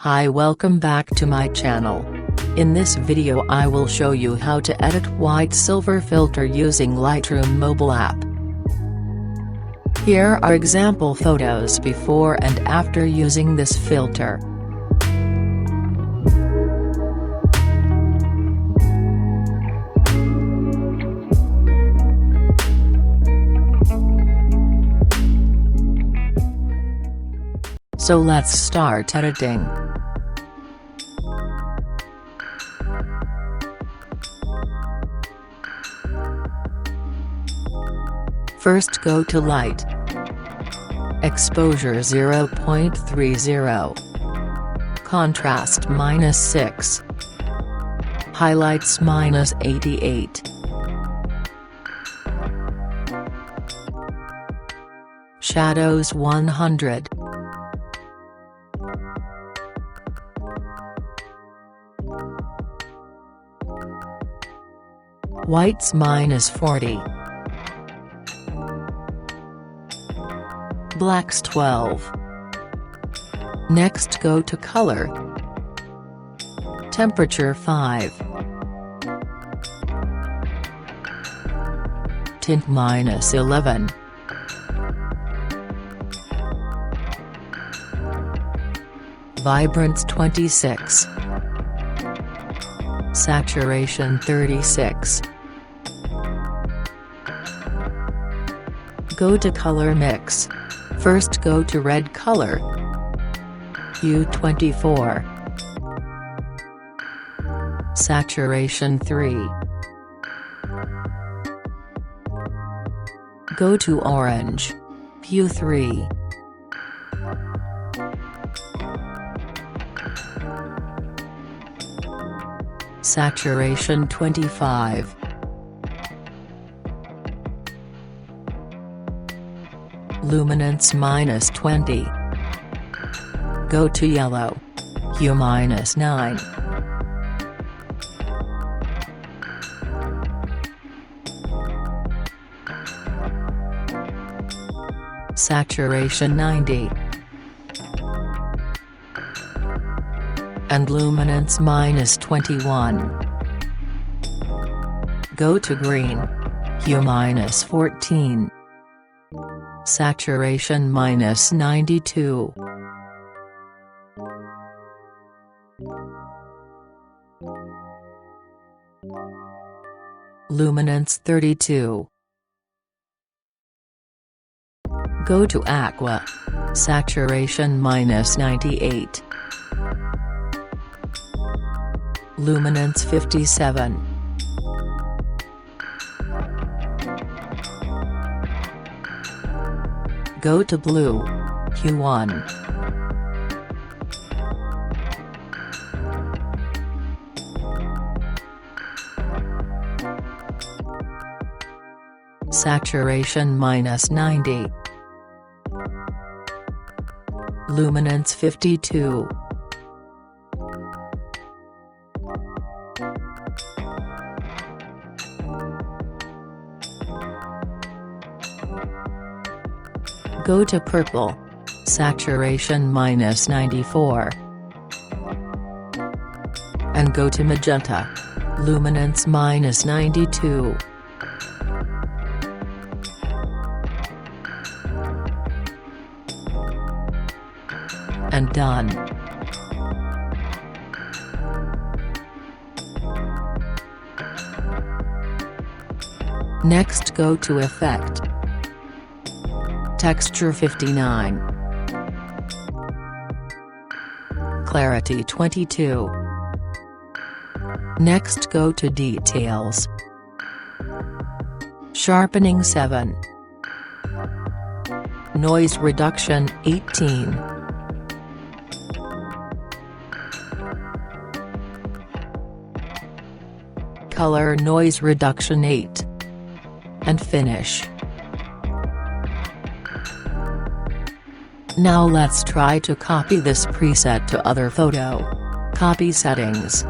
Hi, welcome back to my channel. In this video I will show you how to edit white silver filter using Lightroom Mobile App. Here are example photos before and after using this filter. So let's start editing. First go to Light. Exposure 0.30. Contrast -6. Highlights -88. Shadows 100. Whites -40. Blacks 12. Next go to color. Temperature 5. Tint -11. Vibrance 26. Saturation 36. Go to color mix. First go to red color. Hue 24. Saturation 3. Go to orange. Hue 3. Saturation 25. Luminance -20. Go to yellow. Hue -9. Saturation 90. And luminance -21. Go to green. Hue -14. Saturation -92. Luminance 32. Go to aqua. Saturation -98. Luminance 57. Go to blue. Hue 1. Saturation -90. Luminance 52. Go to purple. Saturation -94. And go to magenta. Luminance -92. And done. Next go to Effect. Texture 59. Clarity 22. Next go to Details. Sharpening 7. Noise Reduction 18. Color Noise Reduction 8. And finish. Now let's try to copy this preset to other photo. Copy settings.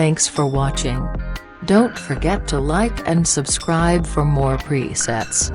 Thanks for watching. Don't forget to like and subscribe for more presets.